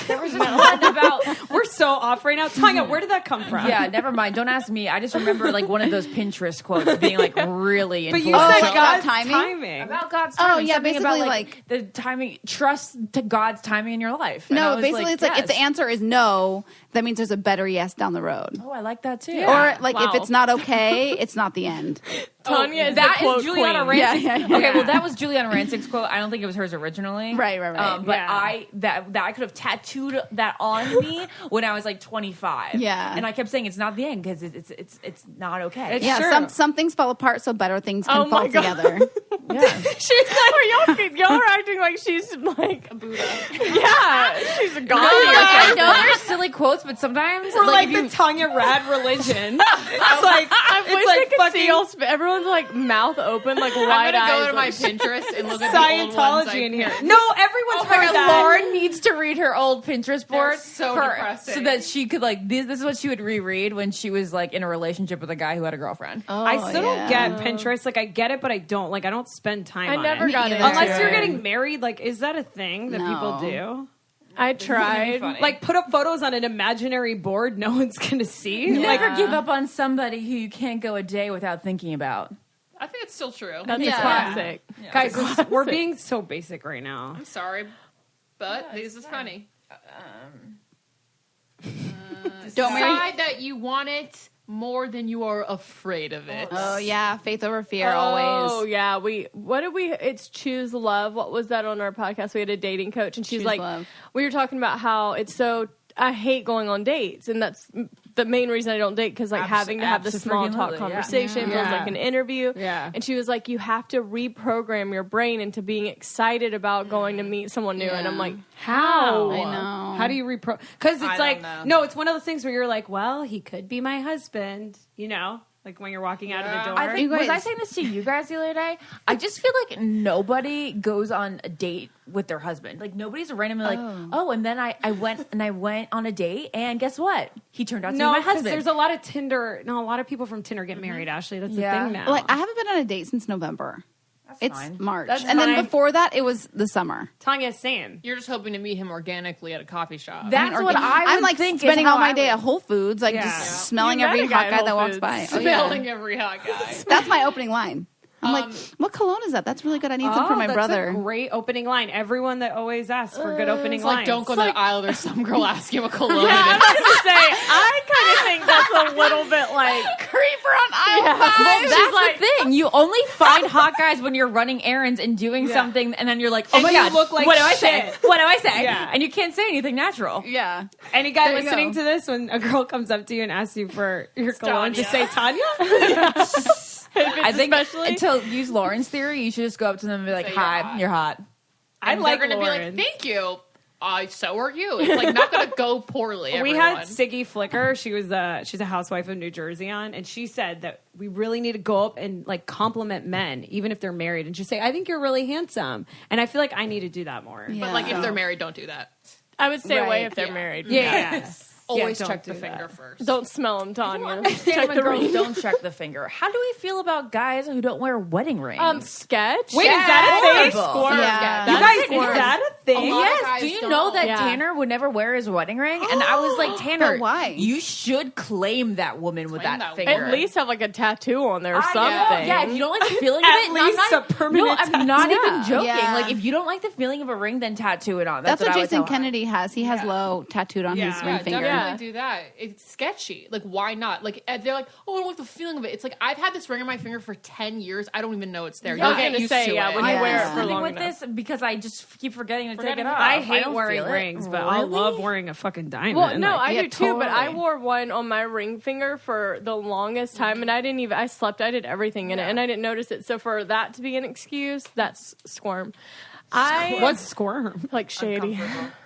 There was just one about. We're so off right now. Tanya, where did that come from? Yeah, never mind. Don't ask me. I just remember like one of those Pinterest quotes being like really But you influential. said God's God's timing? timing. About God's Oh, timing. yeah, something basically, about, like- the timing. Trust to God's timing in your life. And I no, was basically it's like if the yes. answer is no, that means there's a better yes down the road. Oh, I like that too. Or like if Wow. it's not okay, it's not the end. Tanya is that the quote is Juliana queen. Rancic's. Yeah, yeah, yeah. Okay, well, that was Juliana Rancic's quote. I don't think it was hers originally. Right. But Yeah. I could have tattooed that on me when I was like 25. Yeah. and I kept saying it's not the end because it's not okay. It's Yeah, true. some things fall apart so better things can Oh my fall God. together. yeah. She's like, y'all are acting like she's like a Buddha. Yeah, she's a god. I know there's silly quotes, but sometimes We're like if you, the Tanya Rad religion. It's like I it's wish like I could fucking see y'all. Everyone's like mouth open, like I'm wide gonna eyes. go to my like, Pinterest and look at the old ones Scientology I in here. picked. No, everyone's heard that. Lauren needs to read her old Pinterest board so for- depressing. so that she could like this is what she would reread when she was like in a relationship with a guy who had a girlfriend. I still don't get Pinterest. Like I get it, but I don't. Like I don't spend time I on never it. got either. into Unless you're it. getting married, like is that a thing that people No. do? I tried. funny. Like put up photos on an imaginary board no one's gonna see? You Like never give up on somebody who you can't go a day without thinking about. I think it's still true. That's Yeah. a classic. guys, we're being so basic right now. I'm sorry, but this is funny. Don't marry. Decide that you want it more than you are afraid of it. Oh yeah, faith over fear Oh always. yeah, what did we? It's Choose Love. What was that on our podcast? We had a dating coach, and she's Choose like, Love. we were talking about how it's so. I hate going on dates, and that's the main reason I don't date because like having to have the small talk Abso-freaking-lutely, yeah. conversation feels Yeah. like an interview. Yeah. And she was like, you have to reprogram your brain into being excited about going to meet someone new. And I'm Yeah. like, How? I know. How do you repro? Because I it's don't like know. no, it's one of those things where you're like, well, he could be my husband. You know, like when you're walking out of the door. I think, You was I guys- saying this to you guys the other day? I just feel like nobody goes on a date with their husband. Like nobody's randomly like, oh, and then I went on a date, and guess what? He turned out to no, be my because husband. there's a lot of Tinder. No, a lot of people from Tinder get married. Ashley, that's Yeah. the thing now. Like I haven't been on a date since November. It's fine. March, That's and then fine. before that, it was the summer. Tanya, same. You're just hoping to meet him organically at a coffee shop. That's what I would I'm like think is spending how all my I day would- at Whole Foods, like Yeah. just smelling You met every a guy hot at guy Whole that walks Foods. by. Oh, yeah. Smelling every hot guy. That's my opening line. I'm like, what cologne is that? That's really good. I need some for my brother. That's a great opening line. Everyone that always asks for good opening It's lines. like, don't go to the aisle. There's some girl asking what cologne Yeah, I it is. was gonna say, I kind of think that's a little bit like Creeper on aisle Well, five. that's the thing. You only find hot guys when you're running errands and doing something, and then you're like, "Oh And my you god, look like what do I shit. say? What do I say?" Yeah. And you can't say anything natural. Yeah. Any guy There you listening go. to this, when a girl comes up to you and asks you for your cologne, just say Tanya. I think especially- to use Lauren's theory, you should just go up to them and be like, Say "Hi, you're hot." you're hot." I And like they're gonna Lauren. be like, thank you. So are you. It's like not gonna go poorly. We Everyone. had Siggy Flicker. She's a housewife of New Jersey on, and she said that we really need to go up and like compliment men, even if they're married, and just say, "I think you're really handsome." And I feel like I need to do that more. Yeah. But like if they're married, don't do that. I would stay away Right. if they're Yeah. married. Yeah. Always don't check the do finger that. first. Don't smell them, Tanya. Check Check the girls ring. don't check the finger. How do we feel about guys who don't wear wedding rings? Sketch. Wait, is that a thing? Horrible. Yeah. You That's guys, is that a thing? lot of Yes. guys Do you don't. know that Yeah. Tanner would never wear his wedding ring? And I was like, Tanner, But why? You should claim that woman with Claim that that finger. At least have like a tattoo on there or I something. know. Yeah, if you don't like the feeling At of it, no, I'm least not, a permanent No, I'm not tattoo. even joking. Yeah. Like, if you don't like the feeling of a ring, then tattoo it on. That's what I would Jason tell him. Kennedy has. He has low tattooed on his Yeah. ring Yeah, finger. definitely do that. It's sketchy. Like, why not? Like, they're like, oh, I don't like the feeling of it. It's like, I've had this ring on my finger for 10 years. I don't even know it's there. I was You'll get gonna used say, to yeah, it. when you Yeah. wear it I'm for living long with enough. this because I just keep forgetting to take Forgetting it to off. I hate don't wearing feel it. rings, but I Really? love wearing a fucking diamond. Well, no, Like, I yeah, do too, but I totally. wore one on my ring finger for the longest time, and I slept, I did everything in it, and I didn't notice it. So for that to be an excuse, that's squirm. what's squirm? Like shady,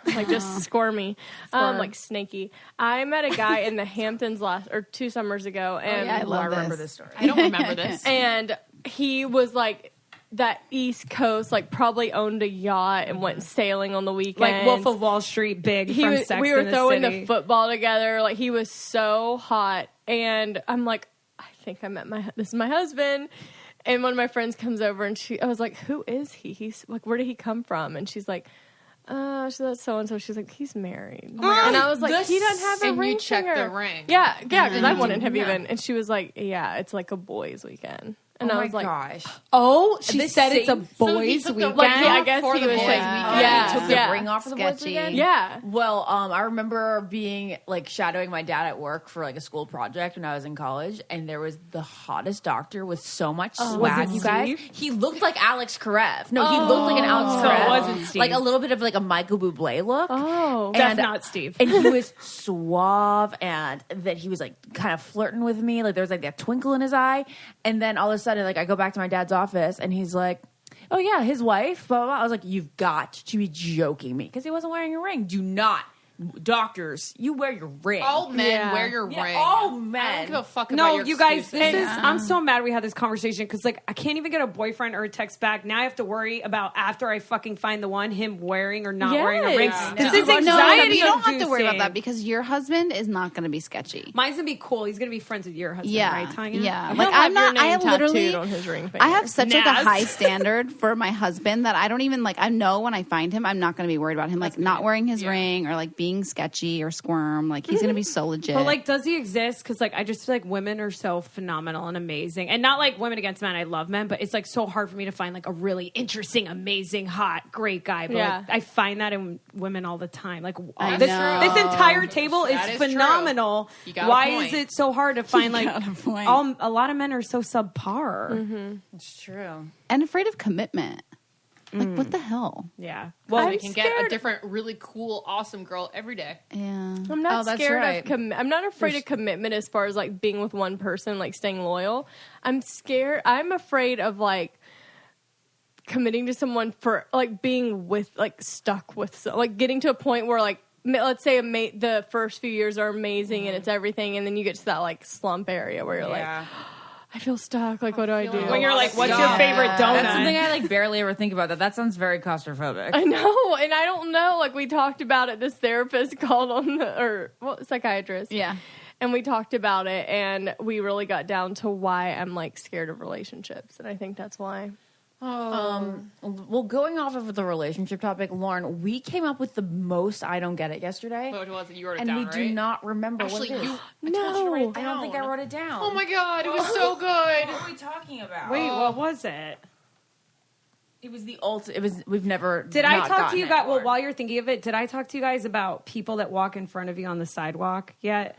like just squirmy, like snaky. I met a guy in the Hamptons 2 summers ago, and yeah, I love I remember this. this story. I don't remember this. and he was like that East Coast, like probably owned a yacht and went sailing on the weekend. Like Wolf of Wall Street, big he from was, Sex we were and the throwing City. the football together. Like he was so hot, and I'm like, I think I met this is my husband. And one of my friends comes over, and I was like, who is he? He's like, where did he come from? And she's like, that's so and so. She's like, he's married. And I was like, he doesn't have a And ring. you checked finger. the ring. Yeah, because I wouldn't have even. And she was like, yeah, it's like a boys' weekend. And I was like, gosh. Oh, she This said it's a same- So he boys' took the weekend. like, yeah, I guess for he the was boys' saying, weekend. yeah, He took yeah. the ring off for the boys' Sketchy. weekend? Yeah. Well, I remember being like shadowing my dad at work for like a school project when I was in college, and there was the hottest doctor with so much swag. Was it You guys, Steve? he looked like Alex Karev. No, he looked like an Alex So Karev. it wasn't Steve. Like a little bit of like a Michael Bublé look. Oh. That's And- not Steve. And he was suave, and that he was like kind of flirting with me. Like there was like that twinkle in his eye. And then all of a sudden, like I go back to my dad's office, and he's like, "Oh yeah, his wife." Blah blah blah. I was like, "You've got to be joking me," because he wasn't wearing a ring. Do not, doctors, you wear your ring. All men Yeah. wear your Yeah, ring. all I don't men. give a fuck about No, your you guys, excuses. this is, I'm so mad we had this conversation because, like, I can't even get a boyfriend or a text back. Now I have to worry about after I fucking find the one, him wearing or not wearing a ring. Yes. This Yeah. is No, anxiety. you don't have to worry about inducing. that because your husband is not going to be sketchy. Mine's gonna be cool. He's gonna be friends with your husband, Yeah, right, Tanya? yeah. He'll Like have I'm your not. I name literally. tattooed on his ring finger. I have such like a Naz. high standard for my husband that I don't even like. I know when I find him, I'm not going to be worried about him like not wearing his ring or like being sketchy or squirm. Like he's going to be so legit. But like, does he exist? Because like, I just feel like women are so phenomenal and amazing, and not like women against men. I love men, but it's like so hard for me to find like a really interesting, amazing, hot, great guy. But Yeah. like, I find that in women all the time. Like I this know. entire table is That is true. phenomenal. You got a Why point. is it so hard to find like got a point. a lot of men are so subpar? Mm-hmm. It's true. and afraid of commitment. Like what the hell? Yeah. Well, I'm we can get scared. a different, really cool, awesome girl every day. Yeah. I'm not Oh, that's scared right. of I'm not afraid of commitment as far as like being with one person, like staying loyal. I'm afraid of like committing to someone for like being with like stuck with like getting to a point where like let's say the first few years are amazing and it's everything, and then you get to that like slump area where you're like, I feel stuck. Like, what do I do? When you're like, what's your favorite donut? That's something I like barely ever think about. That sounds very claustrophobic. I know, and I don't know. Like we talked about it. This therapist called on psychiatrist. Yeah. And we talked about it, and we really got down to why I'm like scared of relationships, and I think that's why. Well, going off of the relationship topic, Lauren, we came up with the most I don't get it yesterday. What was it? You wrote it And down, we right? do not remember Actually, what it is. I told you to write it I don't think I wrote it down. Oh my god, it was so good. What are we talking about? Wait, what was it? It was the ultimate. It was. We've never. Did I not talk to gotten you it guys? before. Well, while you're thinking of it, did I talk to you guys about people that walk in front of you on the sidewalk yet?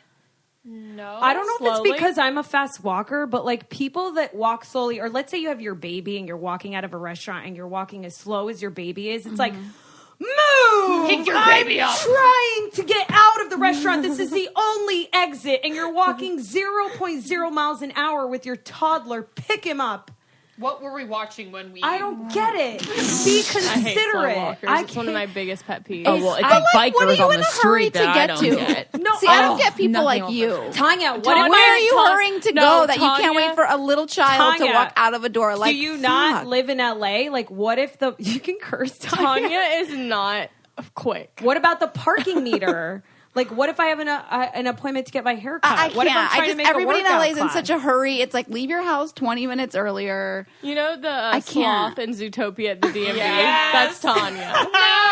No. I don't know if slowly. it's because I'm a fast walker, but like people that walk slowly, or let's say you have your baby and you're walking out of a restaurant and you're walking as slow as your baby is, it's like, move! Pick your baby I'm up. trying to get out of the restaurant. This is the only exit, and you're walking 0.0 miles an hour with your toddler. Pick him up. What were we watching when we... I don't get it. Be I hate slow considerate. walkers. It's one of my biggest pet peeves. Oh well, it's But, the like, what are bikers you on in the a hurry street to that I get don't to? get. No, See, I don't get people nothing like will you. perfect. Tanya, what Why am are I you hurrying to go that you can't Tanya- wait for a little child to Tanya, walk out of a door? Like, do you not fuck. live in LA? Like, what if the you can curse Tanya? Tanya is not quick. What about the parking meter? Like, what if I have an appointment to get my hair cut? I What if I'm can't. trying I to just make a everybody in workout LA is in class? such a hurry. It's like leave your house 20 minutes earlier. You know the I sloth can't. in Zootopia at the DMV? Yes. That's Tanya.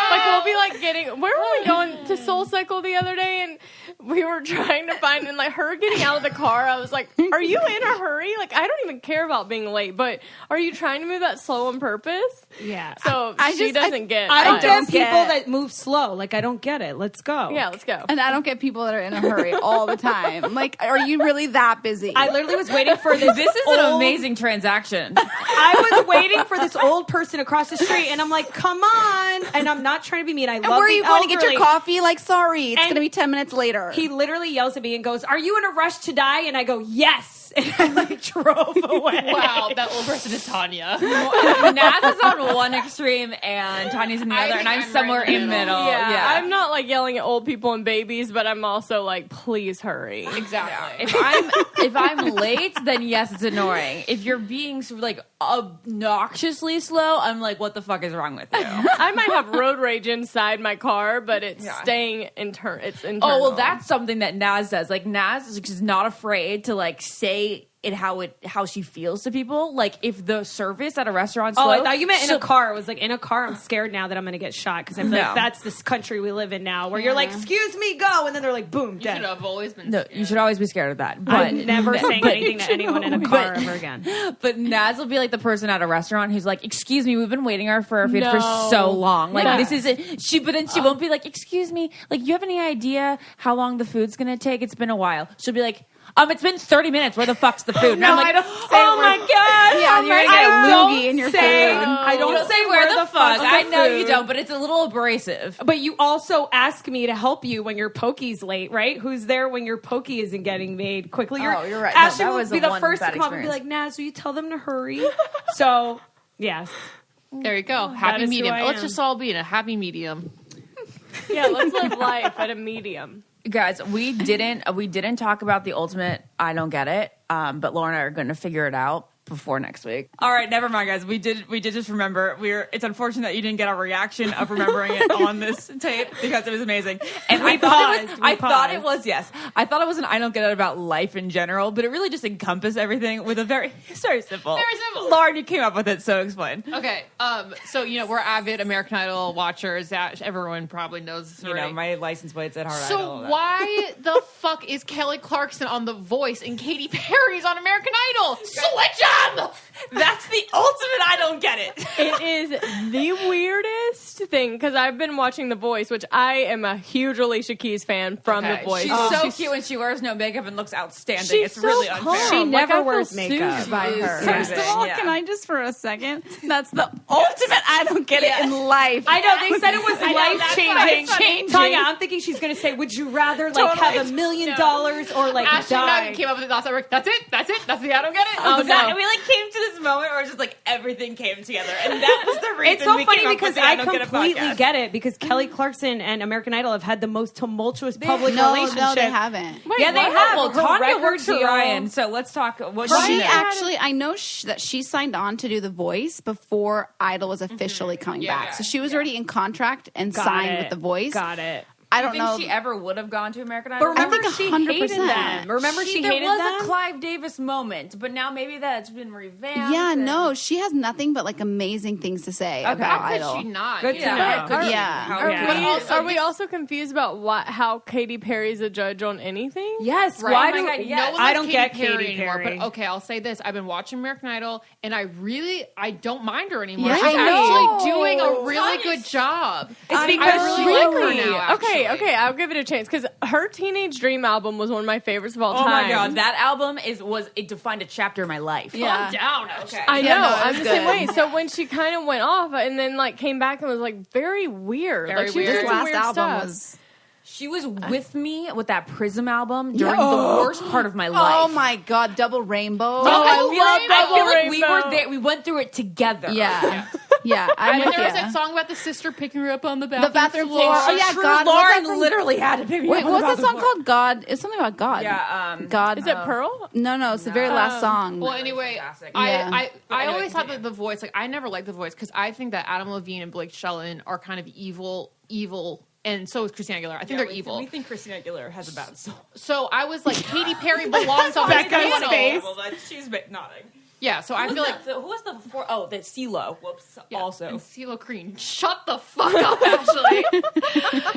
Like, we'll be like where were we going to Soul Cycle the other day? And we were trying to find, and like her getting out of the car, I was like, are you in a hurry? Like, I don't even care about being late, but are you trying to move that slow on purpose? Yeah. So I she doesn't get I don't us. get people get- that move slow. Like, I don't get it. Let's go. Yeah, let's go. And I don't get people that are in a hurry all the time. Like, are you really that busy? I literally was waiting for this. This is an amazing transaction. I was waiting for this old person across the street, and I'm like, "Come on!" And I'm not trying to be mean. I love. Where are you the going to get your elderly. coffee? Like, sorry, it's And going to be 10 minutes later. He literally yells at me and goes, "Are you in a rush to die?" And I go, "Yes." And I like drove away. Wow, that old person is Tanya. Naz is on one extreme and Tanya's in the I other, think and I'm I'm somewhere right in in the middle. middle. Yeah, I'm not like yelling at old people and babies, but I'm also like, please hurry. Exactly. If I'm late, then yes, it's annoying. If you're being like obnoxiously slow, I'm like, what the fuck is wrong with you? I might have road rage inside my car, but it's Yeah. staying it's internal. Oh well, that's something that Naz does. Like Naz is just not afraid to like say how she feels to people. Like if the service at a restaurant's Oh, slow, I thought you meant in a she'll- car. I was like, in a car, I'm scared now that I'm going to get shot because I feel No. like that's this country we live in now where you're like, excuse me, go. And then they're like, boom, You dead. should have always been No, scared. you should always be scared of that. But I'm never saying anything to anyone in a car ever again. But Naz will be like the person at a restaurant who's like, "Excuse me, we've been waiting for our food for No. so long. Like Yeah. this isn't." But then she won't be like, "Excuse me, like you have any idea how long the food's gonna take? It's been a while." She'll be like, it's been 30 minutes. Where the fuck's the food?" And I'm like, I don't say "Oh where- my god, Yeah, you're gonna get a loogie in your say- food. I You don't don't say where the fuck. the I know you food. don't, but it's a little abrasive. But you also ask me to help you when your pokey's late, right? Who's there when your pokey isn't getting made quickly? Oh, you're right. No, Ashley that will was be the the one first to bad come up and be like, experience. Naz, will you tell them to hurry? So, yes. There you go. Happy is who medium. I Let's am. just all be in a happy medium. Yeah, let's live life at a medium. Guys, we didn't talk about the ultimate I don't get it, but Laura and I are going to figure it out before next week. All right, never mind, guys. We did just remember. It's unfortunate that you didn't get our reaction of remembering it on this tape because it was amazing. And I thought it was I thought it was an I don't get it about life in general, but it really just encompassed everything with a very simple. Very simple. Lauren, you came up with it, so explain. Okay, so we're avid American Idol watchers. That everyone probably knows this already. My license plate's at Heart So Idol. why the fuck is Kelly Clarkson on The Voice and Katy Perry's on American Idol? Switch them! That's the ultimate I don't get it. It is the weirdest thing because I've been watching The Voice, which I am a huge Alicia Keys fan from The Voice. She's so cute when she wears no makeup and looks outstanding. She's It's so really calm. unfair. She Like, never I feel wears makeup. soothed by her. First of all, can I just for a second? That's the ultimate I don't get it in life. I know, they said it was that's life-changing. changing. Tanya, I'm thinking she's going to say, would you rather like have $1 million or like Ashley and I die? came up with it last night. That's it. That's the I don't get it. Oh, no. We came to this moment where it's just like everything came together, and that was the reason. It's so we funny came up because with the I don't get it completely podcast. get it because Kelly Clarkson and American Idol have had the most tumultuous public relationship. No, they haven't. Yeah, they have. Well, Her Tanya record works for deal- Ryan, so let's talk. What She she actually, I know that she signed on to do The Voice before Idol was officially coming back. So she was already in contract and signed with The Voice. Got it. I don't know. Think she ever would have gone to American But Idol? remember, think she 100%. hated them. Remember, she hated there was them. a Clive Davis moment, but now maybe that's been revamped. Yeah, and- no, she has nothing but like amazing things to say about How could Idol. she not? Good to Yeah. know. Good to Yeah. know. Are, Yeah. we, also are we this- also confused about how Katy Perry's a judge on anything? Yes. Right. Why Oh do? my God, God, yes. no one I likes don't get Katy anymore. Perry. But okay, I'll say this: I've been watching American Idol, and I don't mind her anymore. Yeah, She's I know. actually doing a really good job. It's I because really like her now. Okay, actually. I'll give it a chance because her Teenage Dream album was one of my favorites of all Oh time. my god, that album it defined a chapter in my life. Yeah. Calm down. Okay. I know. Yeah, no, it I'm was the same good. way. So when she kind of went off and then like came back and was like very weird. Very Like she was weird. doing This some last weird album stuff. was. She was with me with that Prism album during the worst part of my life. Oh my god, Double Rainbow. I feel like we Rainbow. were there. We went through it together. Yeah, yeah. I'm And with there was ya. that song about the sister picking her up on the The bathroom floor. floor. Oh yeah, True, God. what's that Lauren from- literally had to pick me Wait, up. what was that song called? God. It's something about God. Yeah. God. Is it Pearl? No, it's the very last song. Well, anyway, Classic. Yeah. I Anyway, always thought continue. that The Voice, like, I never liked The Voice because I think that Adam Levine and Blake Shelton are kind of evil, and so is Christina Aguilera. I think they're evil. We think Christina Aguilera has a bad soul. So I was like, Katy Perry belongs on this Becca's panel. face. She's nodding. Yeah, so I feel like who was the before? Oh, the CeeLo. Whoops. Yeah, Also, and CeeLo Green. Shut the fuck up, Ashley.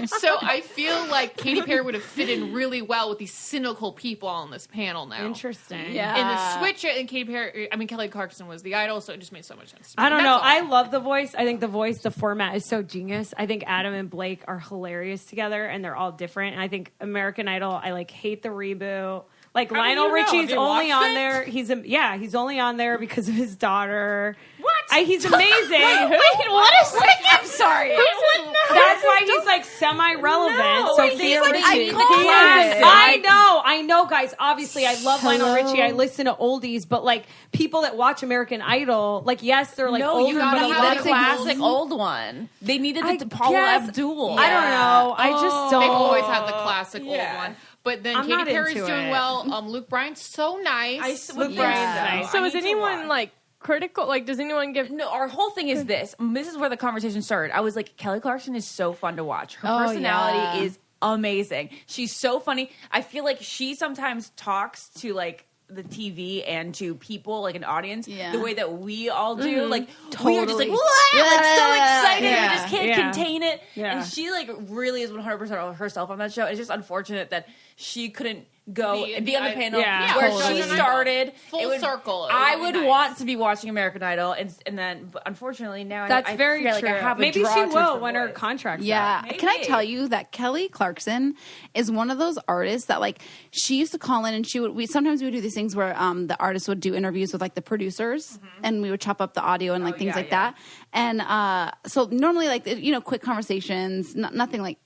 So I feel like Katy Perry would have fit in really well with these cynical people on this panel now. Interesting. Yeah. And the switch and Katy Perry, I mean, Kelly Clarkson was the idol, so it just made so much sense. to me. I don't That's know. all. I love The Voice. I think The Voice, the format is so genius. I think Adam and Blake are hilarious together, and they're all different. And I think American Idol, I like hate the reboot. Like How do Lionel you know? Richie's Have you only watched on it? there. He's only on there because of his daughter. What? He's amazing. What is it? I'm sorry. That's why he's like semi-relevant. No, so he's like iconic. I know, guys. Obviously, I love Lionel Richie. I listen to oldies, but like people that watch American Idol, like yes, they're like No, older, you but gotta a have lot the of classic old one. They needed I the Paula guess- Abdul. I don't know. I just don't. They've always had the classic Yeah. old one. But then I'm Katy not Perry's into doing it. well. Luke Bryan's so nice. Luke Yeah. Bryan's nice. So I is need to anyone watch. like critical? Like, does anyone give? No, our whole thing is this. This is where the conversation started. I was like, Kelly Clarkson is so fun to watch. Her Oh, personality yeah. is amazing. She's so funny. I feel like she sometimes talks to like the TV and to people, like an audience, Yeah. the way that we all do. Mm-hmm. Like we are just like, Totally. "Wah!" like so Yeah. excited, Yeah. we just can't Yeah. contain it. Yeah. And she like really is 100% herself on that show. It's just unfortunate that she couldn't go Be- and be on the I- panel Yeah, where totally. she started. Full It would- circle. It I would would be nice. want to be watching American Idol, and then but unfortunately now That's I very feel like true. I have a Maybe draw she towards will The when her Voice. contract's Yeah. Maybe. Can I tell you that Kelly Clarkson is one of those artists that like she used to call in and sometimes we would do these things where the artist would do interviews with like the producers and we would chop up the audio and like things yeah, like yeah. that. And so normally like quick conversations, nothing like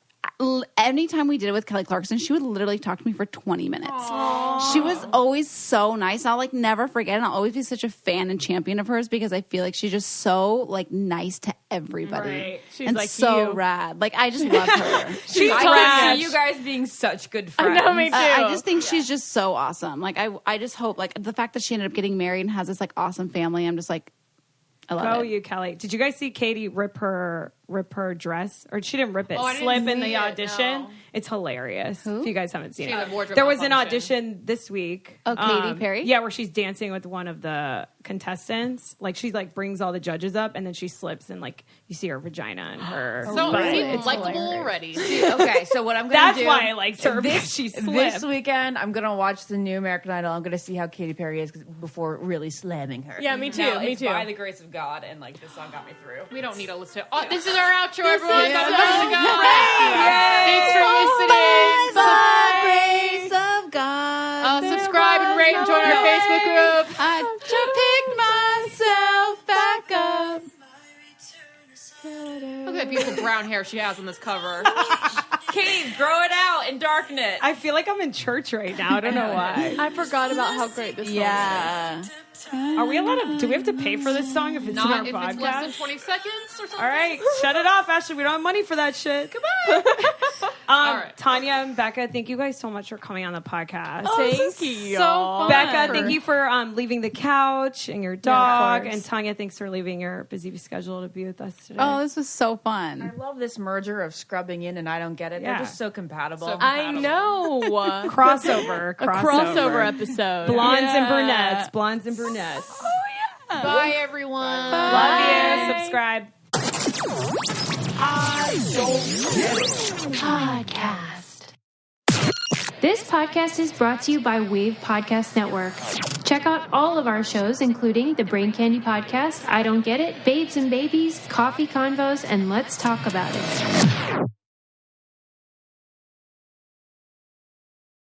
anytime we did it with Kelly Clarkson, she would literally talk to me for 20 minutes. Aww. She was always so nice. I'll like never forget, and I'll always be such a fan and champion of hers because I feel like she's just so like nice to everybody. Right. She's and like so you. rad. Like I just love her. She's I rad. can see you guys being such good friends. I know, me too. I just think she's just so awesome. Like I just hope like the fact that she ended up getting married and has this like awesome family. I'm just like, I love Go it. you, Kelly. Did you guys see Katie rip her dress? Or she didn't rip it. Oh, I didn't Slip in see the it, audition. no. It's hilarious. If you guys haven't seen She had a it. wardrobe There was an malfunction. audition this week. Oh, Katy Perry? Yeah, where she's dancing with one of the contestants. Like she like brings all the judges up and then she slips and like you see her vagina and her So butt. it's likable hilarious. already. Okay, so what I'm gonna That's do why I liked her, because she this slipped. weekend. I'm gonna watch the new American Idol. I'm gonna see how Katy Perry is before really slamming her. Yeah, me too, Now, me it's too. By the grace of God, and like this song got me through. We don't need a list of. Oh, this is our outro, everyone. is That's so the go. Yay! Thanks for listening. By the grace of God, Subscribe and rate and join our Facebook group. I just picked myself back up. Look at that beautiful brown hair she has on this cover. Katie, grow it out and darken it. I feel like I'm in church right now. I don't know why. I forgot about how great this song Yeah. Are we allowed to? Do we have to pay for this song if it's Not in if our it's less than podcast? 20 seconds or something. All right, shut it off, Ashley. We don't have money for that shit. Goodbye. right. Tanya and Becca, thank you guys so much for coming on the podcast. Thank you. So fun. Becca, thank you for leaving the couch and your dog. And Tanya, thanks for leaving your busy schedule to be with us today. Oh, this was so fun. I love this merger of Scrubbing In and I Don't Get It. Yeah. They're just so compatible. I know. crossover. A crossover episode. Blondes and brunettes. Blondes and brunettes. Bye, everyone. Love you. Subscribe. Podcast. This podcast is brought to you by Wave Podcast Network. Check out all of our shows, including the Brain Candy Podcast, I Don't Get It, Babes and Babies, Coffee Convos, and Let's Talk About It.